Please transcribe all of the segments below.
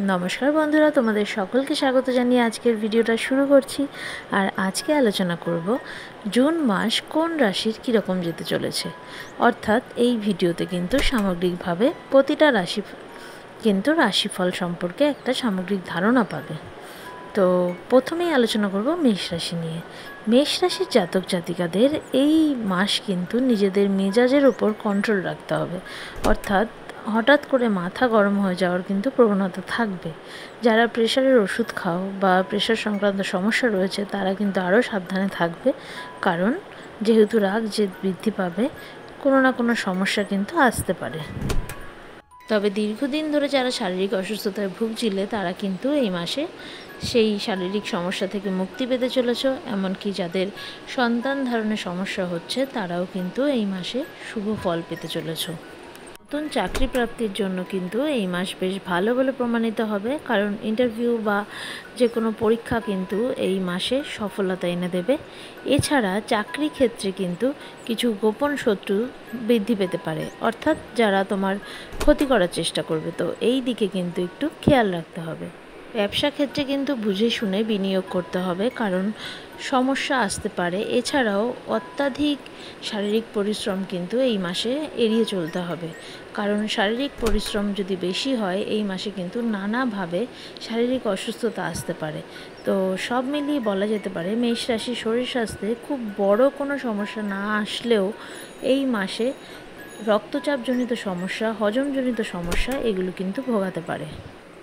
নমস্কার বন্ধুরা, তোমাদের সকলকে স্বাগত জানিয়ে আজকের ভিডিওটা শুরু করছি। আর আজকে আলোচনা করব জুন মাস কোন রাশির কীরকম যেতে চলেছে। অর্থাৎ এই ভিডিওতে কিন্তু সামগ্রিকভাবে প্রতিটা রাশি কিন্তু রাশিফল সম্পর্কে একটা সামগ্রিক ধারণা পাবে। তো প্রথমেই আলোচনা করব মেষ রাশি নিয়ে। মেষ রাশির জাতক জাতিকাদের এই মাস কিন্তু নিজেদের মেজাজের ওপর কন্ট্রোল রাখতে হবে। অর্থাৎ হঠাৎ করে মাথা গরম হয়ে যাওয়ার কিন্তু প্রবণতা থাকবে। যারা প্রেশারের ওষুধ খাও বা প্রেশার সংক্রান্ত সমস্যা রয়েছে তারা কিন্তু আরও সাবধানে থাকবে, কারণ যেহেতু রাগ জেদ বৃদ্ধি পাবে, কোনো না কোনো সমস্যা কিন্তু আসতে পারে। তবে দীর্ঘদিন ধরে যারা শারীরিক অসুস্থতায় ভুগছিলে তারা কিন্তু এই মাসে সেই শারীরিক সমস্যা থেকে মুক্তি পেতে চলেছ। এমনকি যাদের সন্তান ধারণের সমস্যা হচ্ছে তারাও কিন্তু এই মাসে শুভ ফল পেতে চলেছ। নতুন চাকরি প্রাপ্তির জন্য কিন্তু এই মাস বেশ ভালো বলে প্রমাণিত হবে, কারণ ইন্টারভিউ বা যে কোনো পরীক্ষা কিন্তু এই মাসে সফলতা এনে দেবে। এছাড়া চাকরি ক্ষেত্রে কিন্তু কিছু গোপন শত্রু বৃদ্ধি পেতে পারে, অর্থাৎ যারা তোমার ক্ষতি করার চেষ্টা করবে, তো এই দিকে কিন্তু একটু খেয়াল রাখতে হবে। ব্যবসা ক্ষেত্রে কিন্তু বুঝে শুনে বিনিয়োগ করতে হবে, কারণ সমস্যা আসতে পারে। এছাড়াও অত্যাধিক শারীরিক পরিশ্রম কিন্তু এই মাসে এড়িয়ে চলতে হবে, কারণ শারীরিক পরিশ্রম যদি বেশি হয় এই মাসে কিন্তু নানাভাবে শারীরিক অসুস্থতা আসতে পারে। তো সব মিলিয়ে বলা যেতে পারে মেষ রাশি শরীর স্বাস্থ্যে খুব বড় কোনো সমস্যা না আসলেও এই মাসে রক্তচাপজনিত সমস্যা, হজমজনিত সমস্যা এগুলো কিন্তু ভোগাতে পারে।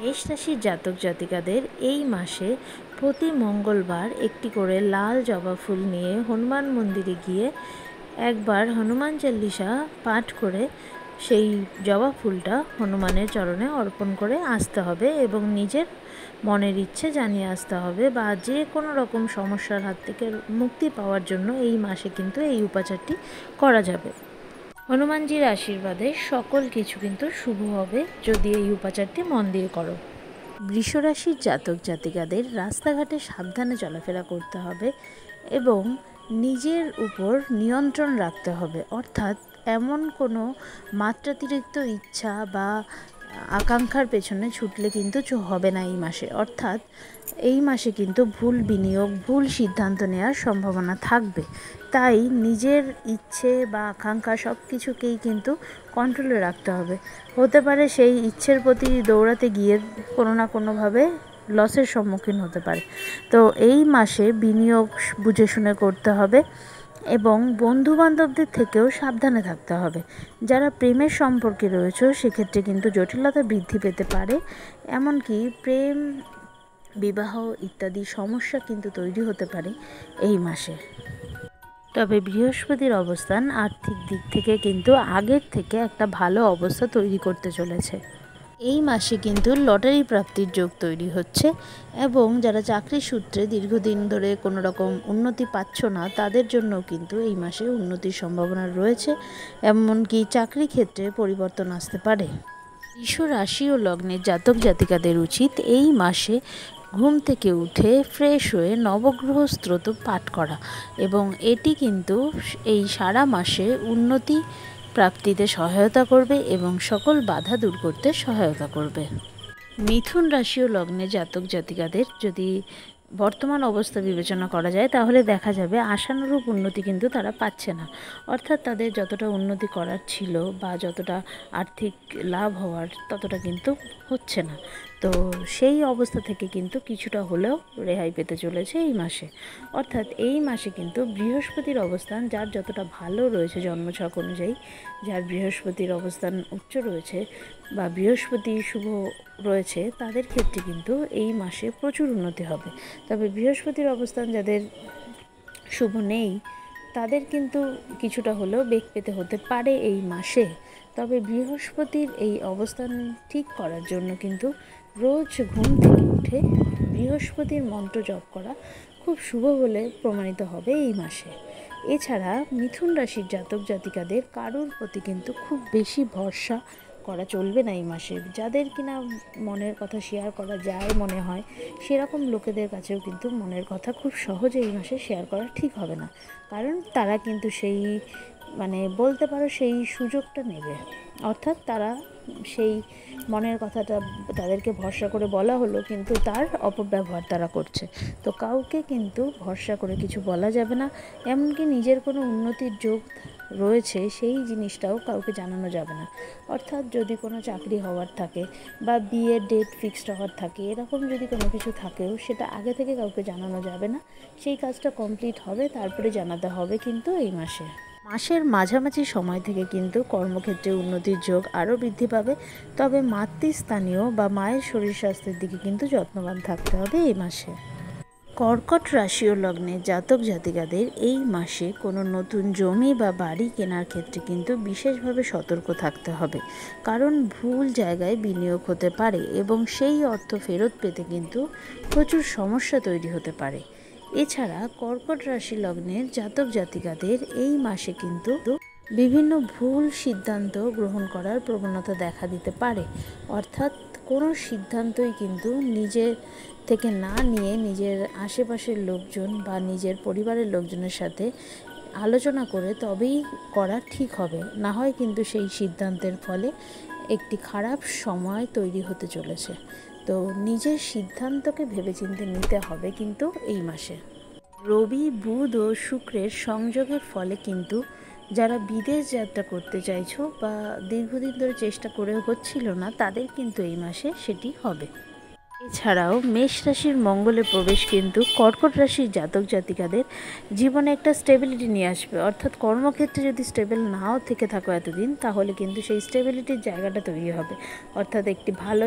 মেষ রাশির জাতক জাতিকাদের এই মাসে প্রতি মঙ্গলবার একটি করে লাল জবা ফুল নিয়ে হনুমান মন্দিরে গিয়ে একবার হনুমান চল্লিশা পাঠ করে সেই জবা ফুলটা হনুমানের চরণে অর্পণ করে আসতে হবে এবং নিজের মনের ইচ্ছে জানিয়ে আসতে হবে, বা যে কোনো রকম সমস্যার হাত থেকে মুক্তি পাওয়ার জন্য এই মাসে কিন্তু এই উপাচারটি করা যাবে। হনুমানজির আশীর্বাদে সকল কিছু কিন্তু শুভ হবে যদি এই উপাচারটি মন দিয়ে করো। বৃষরাশির জাতক জাতিকাদের রাস্তাঘাটে সাবধানে চলাফেরা করতে হবে এবং নিজের উপর নিয়ন্ত্রণ রাখতে হবে। অর্থাৎ এমন কোনো মাত্রাতিরিক্ত ইচ্ছা বা আকাঙ্ক্ষার পেছনে ছুটলে কিন্তু হবে না এই মাসে। অর্থাৎ এই মাসে কিন্তু ভুল বিনিয়োগ, ভুল সিদ্ধান্ত নেওয়ার সম্ভাবনা থাকবে। তাই নিজের ইচ্ছে বা আকাঙ্ক্ষা সব কিছুকেই কিন্তু কন্ট্রোলে রাখতে হবে। হতে পারে সেই ইচ্ছের প্রতি দৌড়াতে গিয়ে কোনো না কোনোভাবে লসের সম্মুখীন হতে পারে। তো এই মাসে বিনিয়োগ বুঝে শুনে করতে হবে এবং বন্ধুবান্ধবদের থেকেও সাবধানে থাকতে হবে। যারা প্রেমের সম্পর্কে রয়েছে সেক্ষেত্রে কিন্তু জটিলতা বৃদ্ধি পেতে পারে, এমনকি প্রেম, বিবাহ ইত্যাদি সমস্যা কিন্তু তৈরি হতে পারে এই মাসে। তবে বৃহস্পতির অবস্থান আর্থিক দিক থেকে কিন্তু আগের থেকে একটা ভালো অবস্থা তৈরি করতে চলেছে। এই মাসে কিন্তু লটারি প্রাপ্তির যোগ তৈরি হচ্ছে এবং যারা চাকরি সূত্রে দীর্ঘদিন ধরে কোনো রকম উন্নতি পাচ্ছ না তাদের জন্য কিন্তু এই মাসে উন্নতির সম্ভাবনা রয়েছে, এমনকি চাকরি ক্ষেত্রে পরিবর্তন আসতে পারে। বৃষ রাশি ও লগ্নের জাতক জাতিকাদের উচিত এই মাসে ঘুম থেকে উঠে ফ্রেশ হয়ে নবগ্রহ স্তোত্র পাঠ করা এবং এটি কিন্তু এই সারা মাসে উন্নতি প্রাপ্তিতে সহায়তা করবে এবং সকল বাধা দূর করতে সহায়তা করবে। মিথুন রাশি ও লগ্নে জাতক জাতিকাদের যদি বর্তমান অবস্থা বিবেচনা করা যায় তাহলে দেখা যাবে আশানুরূপ উন্নতি কিন্তু তারা পাচ্ছে না। অর্থাৎ তাদের যতটা উন্নতি করার ছিল বা যতটা আর্থিক লাভ হওয়ার ততটা কিন্তু হচ্ছে না। তো সেই অবস্থা থেকে কিন্তু কিছুটা হলেও রেহাই পেতে চলেছে এই মাসে। অর্থাৎ এই মাসে কিন্তু বৃহস্পতির অবস্থান যার যতটা ভালো রয়েছে জন্মছক অনুযায়ী, যার বৃহস্পতির অবস্থান উচ্চ রয়েছে বা বৃহস্পতি শুভ রয়েছে তাদের ক্ষেত্রে কিন্তু এই মাসে প্রচুর উন্নতি হবে। তবে বৃহস্পতির অবস্থান যাদের শুভ নেই তাদের কিন্তু কিছুটা হলেও বেগ পেতে হতে পারে এই মাসে। তবে বৃহস্পতির এই অবস্থান ঠিক করার জন্য কিন্তু রোজ ঘুম থেকে উঠে বৃহস্পতির মন্ত্র জপ করা খুব শুভ বলে প্রমাণিত হবে এই মাসে। এছাড়া মিথুন রাশির জাতক জাতিকাদের কারোর প্রতি কিন্তু খুব বেশি ভরসা করা চলবে না এই মাসে। যাদের কিনা মনের কথা শেয়ার করা যায় মনে হয় সেরকম লোকেদের কাছেও কিন্তু মনের কথা খুব সহজে এই মাসে শেয়ার করা ঠিক হবে না, কারণ তারা কিন্তু সেই বলতে পারো সেই সুযোগটা নেবে। অর্থাৎ তারা সেই মনের কথাটা তাদেরকে ভরসা করে বলা হলো, কিন্তু তার অপব্যবহার তারা করছে। তো কাউকে কিন্তু ভরসা করে কিছু বলা যাবে না, এমনকি নিজের কোনো উন্নতির যোগ রয়েছে সেই জিনিসটাও কাউকে জানানো যাবে না। অর্থাৎ যদি কোনো চাকরি হওয়ার থাকে বা বিয়ের ডেট ফিক্সড হওয়ার থাকে, এরকম যদি কোনো কিছু থাকেও সেটা আগে থেকে কাউকে জানানো যাবে না। সেই কাজটা কমপ্লিট হবে, তারপরে জানাতে হবে কিন্তু এই মাসের মাঝামাঝি সময় থেকে কিন্তু কর্মক্ষেত্রে উন্নতির যোগ আরও বৃদ্ধি পাবে। তবে মাতৃস্থানীয় বা মায়ের শরীর স্বাস্থ্যের দিকে কিন্তু যত্নবান থাকতে হবে এই মাসে। কর্কট রাশি ও লগ্নে জাতক জাতিকাদের এই মাসে কোনো নতুন জমি বা বাড়ি কেনার ক্ষেত্রে কিন্তু বিশেষভাবে সতর্ক থাকতে হবে, কারণ ভুল জায়গায় বিনিয়োগ হতে পারে এবং সেই অর্থ ফেরত পেতে কিন্তু প্রচুর সমস্যা তৈরি হতে পারে। এছাড়া কর্কট রাশি লগ্নের জাতক জাতিকাদের এই মাসে কিন্তু বিভিন্ন ভুল সিদ্ধান্ত গ্রহণ করার প্রবণতা দেখা দিতে পারে। অর্থাৎ কোনো সিদ্ধান্তই কিন্তু নিজের থেকে না নিয়ে নিজের আশেপাশের লোকজন বা নিজের পরিবারের লোকজনের সাথে আলোচনা করে তবেই করা ঠিক হবে, না হয় কিন্তু সেই সিদ্ধান্তের ফলে একটি খারাপ সময় তৈরি হতে চলেছে। তো নিজের সিদ্ধান্তকে ভেবেচিন্তে নিতে হবে কিন্তু এই মাসে। রবি, বুধ ও শুক্রের সংযোগের ফলে কিন্তু যারা বিদেশ যাত্রা করতে চাইছো বা দীর্ঘদিন ধরে চেষ্টা করেও হচ্ছিল না, তাদের কিন্তু এই মাসে সেটি হবে। এছাড়াও মেষ রাশির মঙ্গলের প্রবেশ কিন্তু কর্কট রাশির জাতক জাতিকাদের জীবনে একটা স্টেবিলিটি নিয়ে আসবে। অর্থাৎ কর্মক্ষেত্রে যদি স্টেবল নাও থেকে থাকো এতদিন, তাহলে কিন্তু সেই স্টেবিলিটির জায়গাটা তৈরি হবে। অর্থাৎ একটি ভালো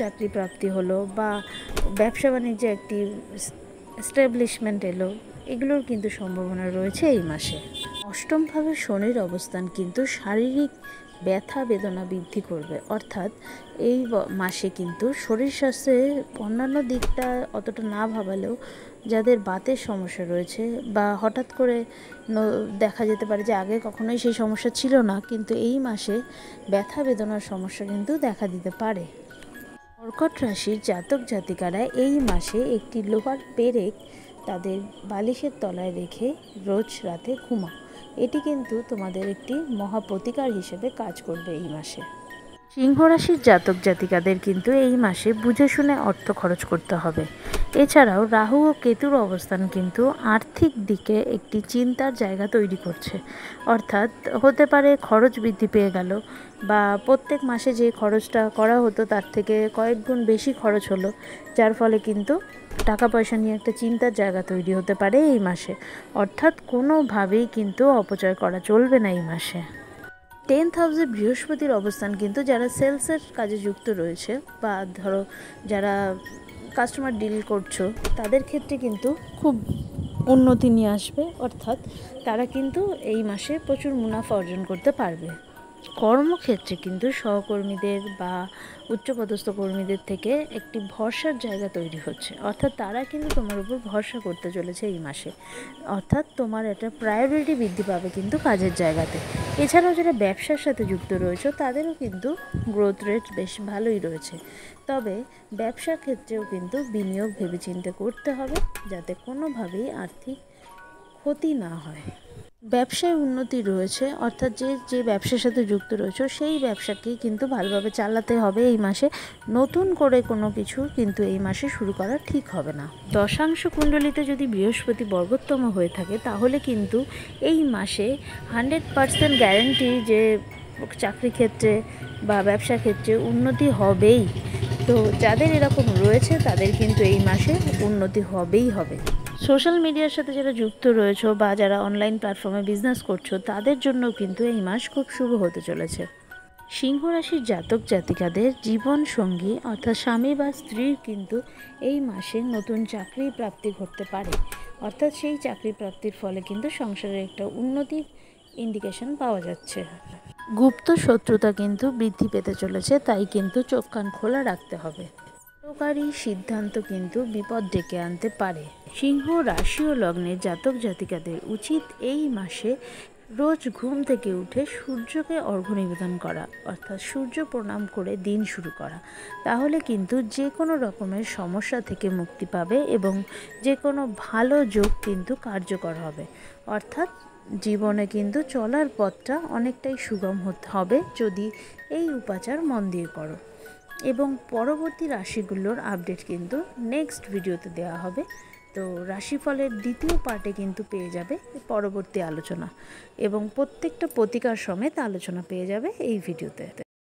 চাকরি প্রাপ্তি হলো, বা ব্যবসা বাণিজ্যে একটি এস্টাবলিশমেন্ট এলো, এগুলোর কিন্তু সম্ভাবনা রয়েছে এই মাসে। অষ্টমভাবে শনির অবস্থান কিন্তু শারীরিক ব্যথা বেদনা বৃদ্ধি করবে। অর্থাৎ এই মাসে কিন্তু শরীর স্বাস্থ্যের অন্যান্য দিকটা অতটা না ভাবালেও যাদের বাতের সমস্যা রয়েছে বা হঠাৎ করে দেখা যেতে পারে যে আগে কখনোই সেই সমস্যা ছিল না, কিন্তু এই মাসে ব্যথা বেদনার সমস্যা কিন্তু দেখা দিতে পারে। কর্কট রাশির জাতক জাতিকারা এই মাসে একটি লোহার পেরেক তাদের বালিশের তলায় রেখে রোজ রাতে ঘুমাও। এটি কিন্তু তোমাদের একটি মহা প্রতিকার হিসেবে কাজ করবে এই মাসে। সিংহ রাশির জাতক জাতিকাদের কিন্তু এই মাসে বুঝে শুনে অর্থ খরচ করতে হবে। এছাড়াও রাহু ও কেতুর অবস্থান কিন্তু আর্থিক দিকে একটি চিন্তার জায়গা তৈরি করছে। অর্থাৎ হতে পারে খরচ বৃদ্ধি পেয়ে গেল, বা প্রত্যেক মাসে যে খরচটা করা হতো তার থেকে কয়েক গুণ বেশি খরচ হলো, যার ফলে কিন্তু টাকা পয়সা নিয়ে একটা চিন্তার জায়গা তৈরি হতে পারে এই মাসে। অর্থাৎ কোনোভাবেই কিন্তু অপচয় করা চলবে না এই মাসে। 10th হাউসে বৃহস্পতির অবস্থান কিন্তু যারা সেলসের কাজে যুক্ত রয়েছে, বা ধরো যারা কাস্টমার ডিল করছো, তাদের ক্ষেত্রে কিন্তু খুব উন্নতি নিয়ে আসবে। অর্থাৎ তারা কিন্তু এই মাসে প্রচুর মুনাফা অর্জন করতে পারবে। কর্মক্ষেত্রে কিন্তু সহকর্মীদের বা উচ্চপদস্থ কর্মীদের থেকে একটি ভরসার জায়গা তৈরি হচ্ছে। অর্থাৎ তারা কিন্তু তোমার উপর ভরসা করতে চলেছে এই মাসে। অর্থাৎ তোমার একটা প্রায়োরিটি বৃদ্ধি পাবে কিন্তু কাজের জায়গাতে। এছাড়াও যারা ব্যবসার সাথে যুক্ত রয়েছে তাদেরও কিন্তু গ্রোথ রেট বেশ ভালোই রয়েছে। তবে ব্যবসার ক্ষেত্রেও কিন্তু বিনিয়োগ ভেবেচিন্তে করতে হবে, যাতে কোনোভাবেই আর্থিক ক্ষতি না হয়। ব্যবসায় উন্নতি রয়েছে, অর্থাৎ যে ব্যবসার সাথে যুক্ত রয়েছে সেই ব্যবসাকেই কিন্তু ভালোভাবে চালাতে হবে এই মাসে। নতুন করে কোনো কিছু কিন্তু এই মাসে শুরু করা ঠিক হবে না। দশাংশ কুণ্ডলিতে যদি বৃহস্পতি বর্গোত্তম হয়ে থাকে, তাহলে কিন্তু এই মাসে 100% গ্যারেন্টি যে চাকরি ক্ষেত্রে বা ব্যবসা ক্ষেত্রে উন্নতি হবেই। তো যাদের এরকম রয়েছে তাদের কিন্তু এই মাসে উন্নতি হবেই হবে। সোশ্যাল মিডিয়ার সাথে যারা যুক্ত রয়েছে বা যারা অনলাইন প্ল্যাটফর্মে বিজনেস করছো, তাদের জন্য কিন্তু এই মাস খুব শুভ হতে চলেছে। সিংহ রাশির জাতক জাতিকাদের জীবন সঙ্গী অর্থাৎ স্বামী বা স্ত্রীর কিন্তু এই মাসে নতুন চাকরি প্রাপ্তি ঘটতে পারে। অর্থাৎ সেই চাকরি প্রাপ্তির ফলে কিন্তু সংসারের একটা উন্নতির ইন্ডিকেশন পাওয়া যাচ্ছে। গুপ্ত শত্রুতা কিন্তু বৃদ্ধি পেতে চলেছে, তাই কিন্তু চোখ কান খোলা রাখতে হবে। কার্যকারী সিদ্ধান্ত কিন্তু বিপদ ডেকে আনতে পারে। সিংহ রাশি ও লগ্নের জাতক জাতিকাদের উচিত এই মাসে রোজ ঘুম থেকে উঠে সূর্যকে অর্ঘ্য নিবেদন করা, অর্থাৎ সূর্য প্রণাম করে দিন শুরু করা। তাহলে কিন্তু যে কোনো রকমের সমস্যা থেকে মুক্তি পাবে এবং যে কোনো ভালো যোগ কিন্তু কার্যকর হবে। অর্থাৎ জীবনে কিন্তু চলার পথটা অনেকটাই সুগম হবে যদি এই উপাচার মন দিয়ে করো। এবং পরবর্তী রাশিগুলোর আপডেট কিন্তু নেক্সট ভিডিওতে দেওয়া হবে। তো রাশিফলের দ্বিতীয় পার্টে কিন্তু পেয়ে যাবে পরবর্তী আলোচনা এবং প্রত্যেকটা প্রতিকার সমেত আলোচনা পেয়ে যাবে এই ভিডিওতে।